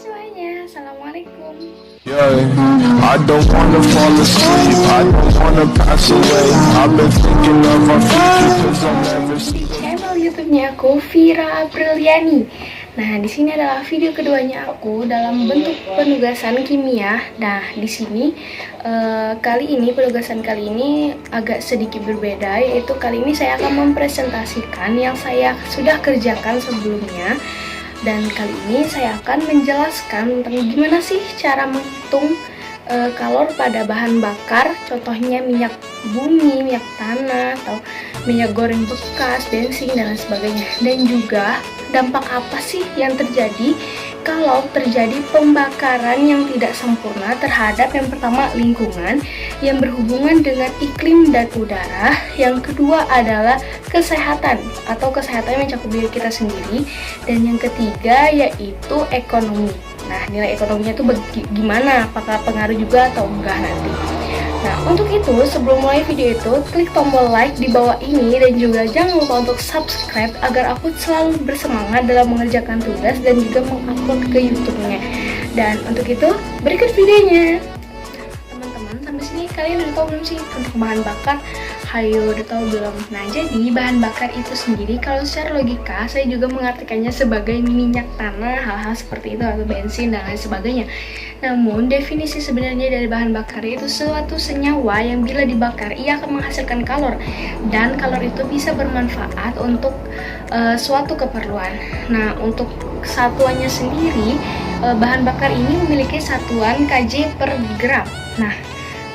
semuanya, Assalamualaikum. Yeah, I don't wanna fall asleep, I don't wanna pass away. I've been thinking of our future cause I'll never see. Di channel YouTube-nya aku, Vira Apriliani. Nah, di sini adalah video keduanya aku dalam bentuk penugasan kimia. Nah, di sini penugasan kali ini agak sedikit berbeda, yaitu kali ini saya akan mempresentasikan yang saya sudah kerjakan sebelumnya. Dan kali ini saya akan menjelaskan tentang gimana sih cara menghitung kalor pada bahan bakar, contohnya minyak bumi, minyak tanah, atau minyak goreng bekas, bensin, dan lain sebagainya. Dan juga dampak apa sih yang terjadi kalau terjadi pembakaran yang tidak sempurna terhadap yang pertama lingkungan, yang berhubungan dengan iklim dan udara, yang kedua adalah kesehatan atau kesehatan yang mencakup diri kita sendiri, dan yang ketiga yaitu ekonomi. Nah, nilai ekonominya itu gimana? Apakah pengaruh juga atau enggak nanti? Nah, untuk itu, sebelum mulai video itu, klik tombol like di bawah ini dan juga jangan lupa untuk subscribe agar aku selalu bersemangat dalam mengerjakan tugas dan juga mengupload ke YouTube-nya. Dan untuk itu, berikut videonya. Teman-teman, sampai sini kalian udah tahu belum sih tentang bahan bakar? Hayo, udah tahu belum? Nah, jadi bahan bakar itu sendiri kalau secara logika saya juga mengartikannya sebagai minyak tanah, hal-hal seperti itu, atau bensin dan lain sebagainya. Namun, definisi sebenarnya dari bahan bakar itu suatu senyawa yang bila dibakar ia akan menghasilkan kalor, dan kalor itu bisa bermanfaat untuk suatu keperluan. Nah, untuk satuannya sendiri, bahan bakar ini memiliki satuan kJ per gram. Nah,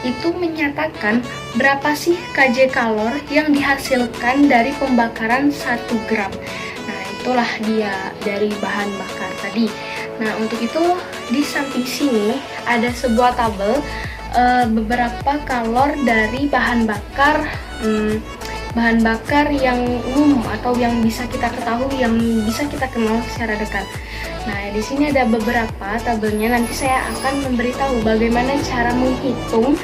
itu menyatakan berapa sih kJ kalor yang dihasilkan dari pembakaran 1 gram. Nah, itulah dia dari bahan bakar tadi. Nah, untuk itu di samping sini ada sebuah tabel beberapa kalor dari bahan bakar yang umum atau yang bisa kita ketahui, yang bisa kita kenal secara dekat. Nah, di sini ada beberapa tabelnya. Nanti saya akan memberitahu bagaimana cara menghitung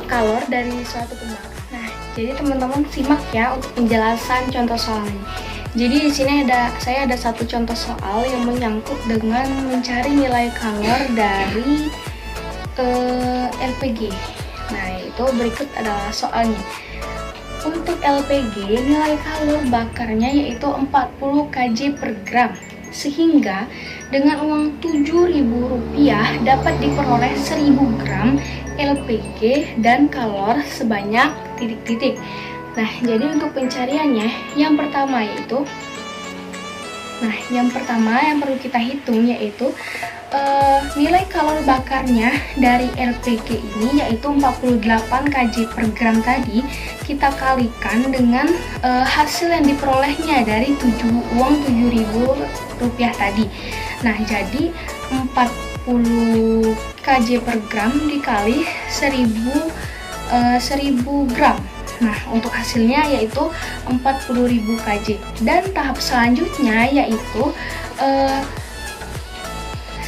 kalor dari suatu pembakaran. Nah, jadi teman-teman simak ya untuk penjelasan contoh soalnya. Jadi di sini saya ada satu contoh soal yang menyangkut dengan mencari nilai kalor dari LPG. Nah, itu berikut adalah soalnya. Untuk LPG, nilai kalor bakarnya yaitu 40 kJ per gram. Sehingga dengan uang Rp7.000 dapat diperoleh 1000 gram LPG dan kalor sebanyak titik-titik. Nah, jadi untuk pencariannya, yang pertama yang perlu kita hitung yaitu nilai kalor bakarnya dari LPG ini yaitu 48 kJ per gram tadi, kita kalikan dengan hasil yang diperolehnya dari uang Rp7.000 tadi. Nah, jadi 40 kJ per gram dikali 1000 gram. Nah, untuk hasilnya yaitu 40.000 kJ. Dan tahap selanjutnya yaitu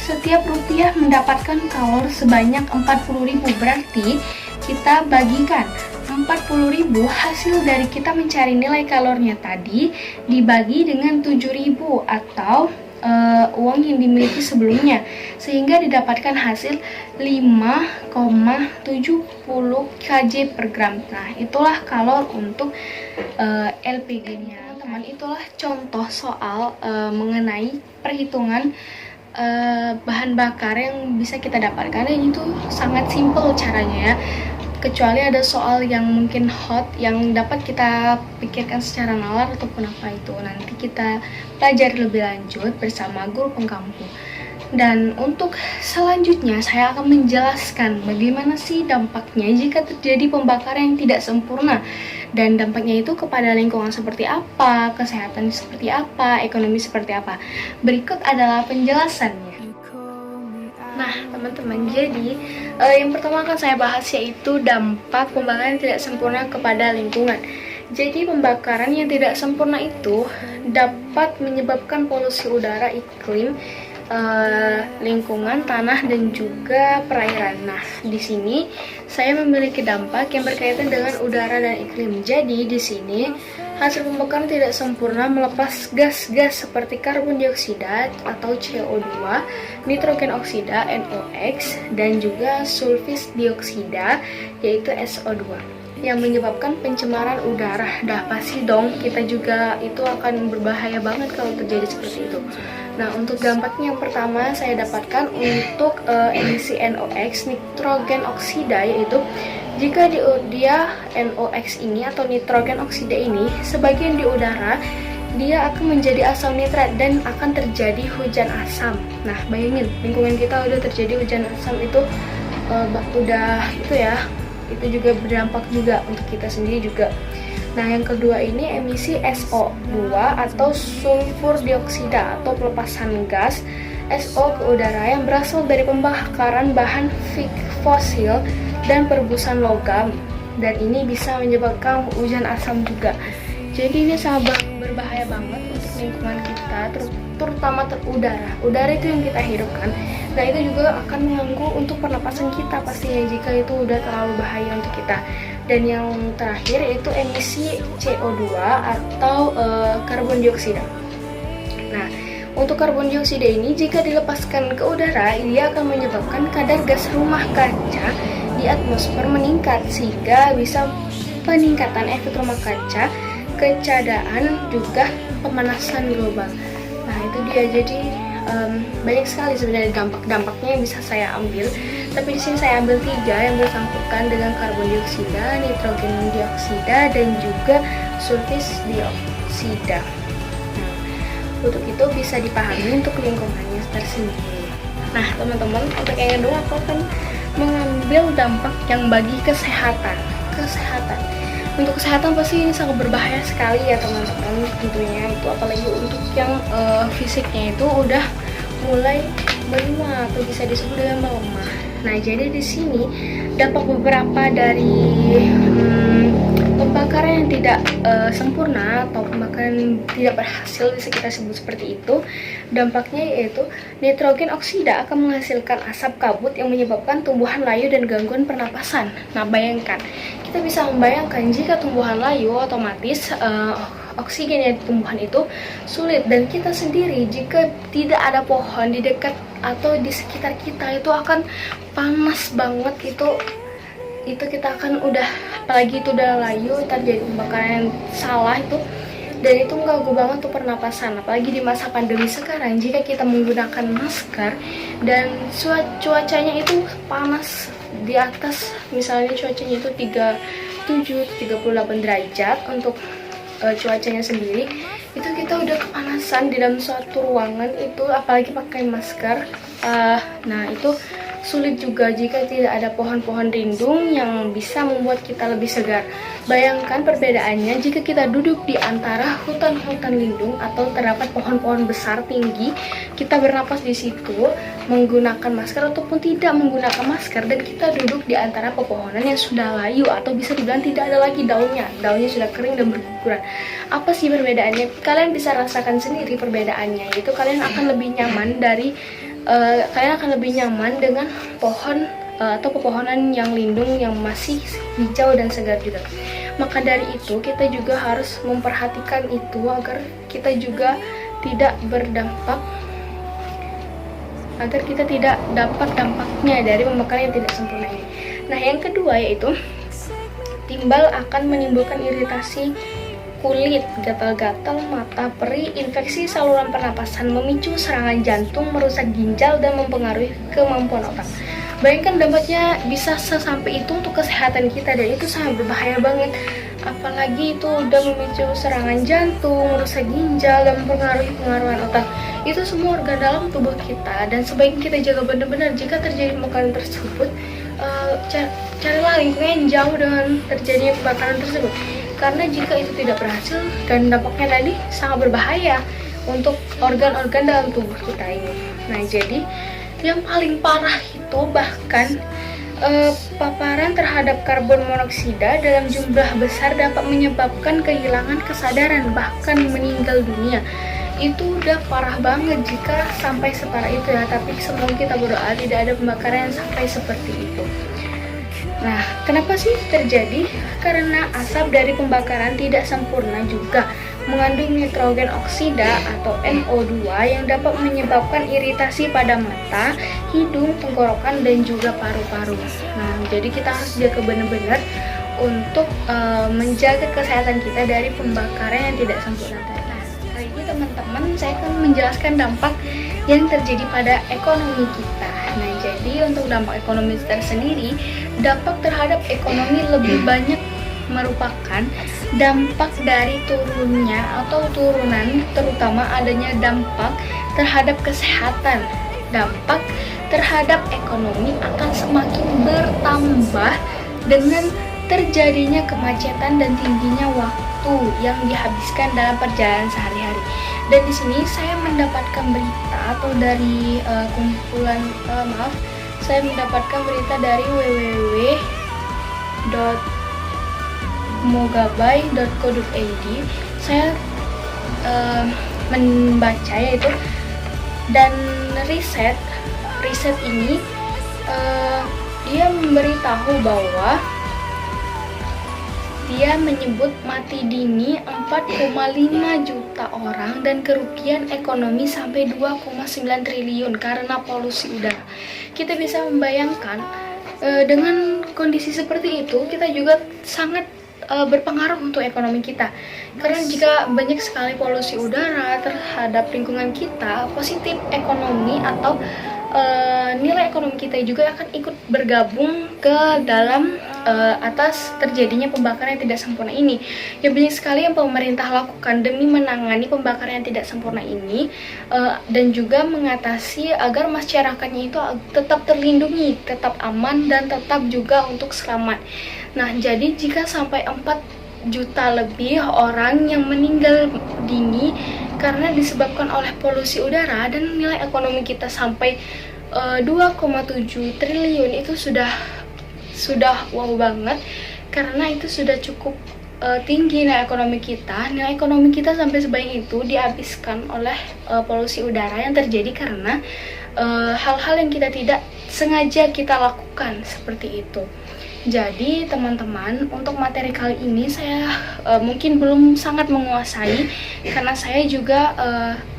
setiap rupiah mendapatkan kalor sebanyak 40.000. Berarti kita bagikan 40.000 hasil dari kita mencari nilai kalornya tadi dibagi dengan 7.000 atau uang yang dimiliki sebelumnya, sehingga didapatkan hasil 5,70 kJ per gram. Nah, itulah kalor untuk LPG-nya. Teman, itulah contoh soal mengenai perhitungan bahan bakar yang bisa kita dapatkan, dan itu sangat simple caranya ya. Kecuali ada soal yang mungkin hot yang dapat kita pikirkan secara nalar ataupun apa itu, nanti kita pelajari lebih lanjut bersama guru pengkampu. Dan untuk selanjutnya saya akan menjelaskan bagaimana sih dampaknya jika terjadi pembakaran yang tidak sempurna, dan dampaknya itu kepada lingkungan seperti apa, kesehatan seperti apa, ekonomi seperti apa. Berikut adalah penjelasannya. Nah, teman-teman, jadi yang pertama akan saya bahas yaitu dampak pembakaran yang tidak sempurna kepada lingkungan. Jadi pembakaran yang tidak sempurna itu dapat menyebabkan polusi udara, iklim, lingkungan, tanah, dan juga perairan. Nah, di sini saya memiliki dampak yang berkaitan dengan udara dan iklim. Jadi di sini Hasil pembakaran tidak sempurna melepas gas-gas seperti karbon dioksida atau CO2, nitrogen oksida NOx, dan juga sulfis dioksida yaitu SO2 yang menyebabkan pencemaran udara. Dah pasti dong, kita juga itu akan berbahaya banget kalau terjadi seperti itu. Nah, untuk dampaknya yang pertama saya dapatkan untuk emisi NOx, nitrogen oksida, yaitu jika dia NOx ini atau nitrogen oksida ini sebagian di udara, dia akan menjadi asam nitrat dan akan terjadi hujan asam. Nah, bayangin lingkungan kita udah terjadi hujan asam itu udah itu ya, itu juga berdampak juga untuk kita sendiri juga. Nah, yang kedua ini emisi SO2 atau sulfur dioksida atau pelepasan gas SO ke udara yang berasal dari pembakaran bahan fosil dan perebusan logam, dan ini bisa menyebabkan hujan asam juga. Jadi ini sangat berbahaya banget untuk lingkungan kita, terutama udara itu yang kita hidupkan. Nah, itu juga akan mengganggu untuk pernapasan kita pastinya jika itu udah terlalu bahaya untuk kita. Dan yang terakhir yaitu emisi CO2 atau karbon dioksida. Nah, untuk karbon dioksida ini jika dilepaskan ke udara, dia akan menyebabkan kadar gas rumah kaca di atmosfer meningkat sehingga bisa peningkatan efek rumah kaca, kecadaan, juga pemanasan global. Nah, itu dia. Jadi banyak sekali sebenarnya dampak-dampaknya yang bisa saya ambil. Tapi di sini saya ambil 3 yang bersangkutan dengan karbon dioksida, nitrogen dioksida, dan juga sulfis dioksida. Nah, untuk itu bisa dipahami untuk lingkungannya tersendiri. Nah, teman-teman, untuk yang kedua aku akan mengambil dampak yang bagi kesehatan. Untuk kesehatan pasti ini sangat berbahaya sekali ya teman-teman, tentunya itu apalagi untuk yang fisiknya itu udah mulai menua atau bisa disebut dengan melemah. Nah, jadi di sini dampak beberapa dari pembakaran yang tidak sempurna atau pembakaran tidak berhasil bisa kita sebut seperti itu. Dampaknya yaitu nitrogen oksida akan menghasilkan asap kabut yang menyebabkan tumbuhan layu dan gangguan pernapasan. Nah, bayangkan, kita bisa membayangkan jika tumbuhan layu otomatis oksigen yang di tumbuhan itu sulit, dan kita sendiri jika tidak ada pohon di dekat atau di sekitar kita itu akan panas banget. Itu kita akan udah, apalagi itu udah layu, terjadi pembakaran yang salah itu, dan itu mengganggu banget tuh pernapasan. Apalagi di masa pandemi sekarang jika kita menggunakan masker dan cuacanya itu panas di atas, misalnya cuacanya itu 38 derajat untuk cuacanya sendiri, itu kita udah kepanasan di dalam suatu ruangan itu, apalagi pakai masker. Nah, itu sulit juga jika tidak ada pohon-pohon rindung yang bisa membuat kita lebih segar. Bayangkan perbedaannya jika kita duduk di antara hutan-hutan lindung atau terdapat pohon-pohon besar tinggi, kita bernapas di situ menggunakan masker ataupun tidak menggunakan masker, dan kita duduk di antara pepohonan yang sudah layu atau bisa dibilang tidak ada lagi daunnya sudah kering dan berguguran. Apa sih perbedaannya? Kalian bisa rasakan sendiri perbedaannya, yaitu kalian akan lebih nyaman dengan pohon atau pepohonan yang lindung yang masih hijau dan segar juga. Maka dari itu kita juga harus memperhatikan itu agar kita juga tidak berdampak, agar kita tidak dapat dampaknya dari pembakaran yang tidak sempurna ini. Nah, yang kedua yaitu timbal akan menimbulkan iritasi kulit, gatal-gatal, mata perih, infeksi saluran pernapasan, memicu serangan jantung, merusak ginjal, dan mempengaruhi kemampuan otak. Bayangkan dampaknya bisa sesampai itu untuk kesehatan kita, dan itu sangat berbahaya banget. Apalagi itu udah memicu serangan jantung, merusak ginjal, dan mempengaruhi pengaruhan otak. Itu semua organ dalam tubuh kita, dan sebaiknya kita jaga benar-benar jika terjadi pembakaran tersebut. Carilah lingkungan yang jauh dengan terjadinya pembakaran tersebut, karena jika itu tidak berhasil dan dampaknya tadi sangat berbahaya untuk organ-organ dalam tubuh kita ini. Nah, jadi yang paling parah itu bahkan paparan terhadap karbon monoksida dalam jumlah besar dapat menyebabkan kehilangan kesadaran, bahkan meninggal dunia. Itu udah parah banget jika sampai separah itu ya, tapi semoga kita berdoa tidak ada pembakaran yang sampai seperti itu. Nah, kenapa sih terjadi? Karena asap dari pembakaran tidak sempurna juga mengandung nitrogen oksida atau NO2 yang dapat menyebabkan iritasi pada mata, hidung, tenggorokan, dan juga paru-paru. Nah, jadi kita harus jaga benar-benar untuk menjaga kesehatan kita dari pembakaran yang tidak sempurna. Nah, kali ini teman-teman saya akan menjelaskan dampak yang terjadi pada ekonomi kita. Nah, jadi untuk dampak ekonomi tersendiri, dampak terhadap ekonomi lebih banyak merupakan dampak dari turunnya atau turunan, terutama adanya dampak terhadap kesehatan. Dampak terhadap ekonomi akan semakin bertambah dengan terjadinya kemacetan dan tingginya waktu yang dihabiskan dalam perjalanan sehari-hari. Dan di sini saya mendapatkan berita atau dari saya mendapatkan berita dari www.mogabai.co.id. Saya membaca yaitu, dan riset ini dia memberitahu bahwa dia menyebut mati dini 4,5 juta orang dan kerugian ekonomi sampai 2,9 triliun karena polusi udara. Kita bisa membayangkan dengan kondisi seperti itu, kita juga sangat berpengaruh untuk ekonomi kita. Karena jika banyak sekali polusi udara terhadap lingkungan kita, positif ekonomi atau nilai ekonomi kita juga akan ikut bergabung ke dalam atas terjadinya pembakaran yang tidak sempurna ini. Ya, banyak sekali yang pemerintah lakukan demi menangani pembakaran yang tidak sempurna ini dan juga mengatasi agar masyarakatnya itu tetap terlindungi, tetap aman, dan tetap juga untuk selamat. Nah, jadi jika sampai 4 juta lebih orang yang meninggal dini karena disebabkan oleh polusi udara dan nilai ekonomi kita sampai 2,7 triliun, itu sudah wow banget, karena itu sudah cukup tinggi nilai ekonomi kita. Nilai ekonomi kita sampai sebanyak itu dihabiskan oleh polusi udara yang terjadi karena hal-hal yang kita tidak sengaja kita lakukan seperti itu. Jadi teman-teman, untuk materi kali ini saya mungkin belum sangat menguasai karena saya juga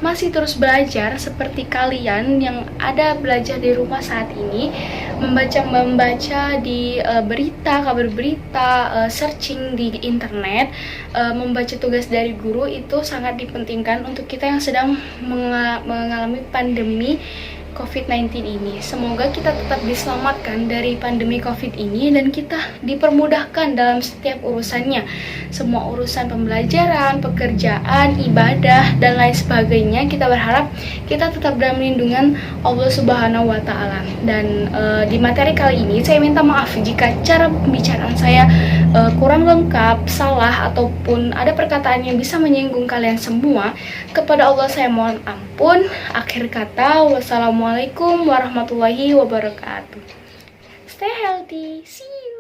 masih terus belajar seperti kalian yang ada belajar di rumah saat ini, membaca di berita, kabar berita, searching di internet, membaca tugas dari guru itu sangat dipentingkan untuk kita yang sedang mengalami pandemi COVID-19 ini. Semoga kita tetap diselamatkan dari pandemi COVID ini dan kita dipermudahkan dalam setiap urusannya. Semua urusan pembelajaran, pekerjaan, ibadah, dan lain sebagainya, kita berharap kita tetap dalam lindungan Allah Subhanahu wa Ta'ala. Dan di materi kali ini saya minta maaf jika cara pembicaraan saya kurang lengkap, salah, ataupun ada perkataan yang bisa menyinggung kalian semua. Kepada Allah saya mohon ampun. Akhir kata, wassalamualaikum warahmatullahi wabarakatuh. Stay healthy. See you.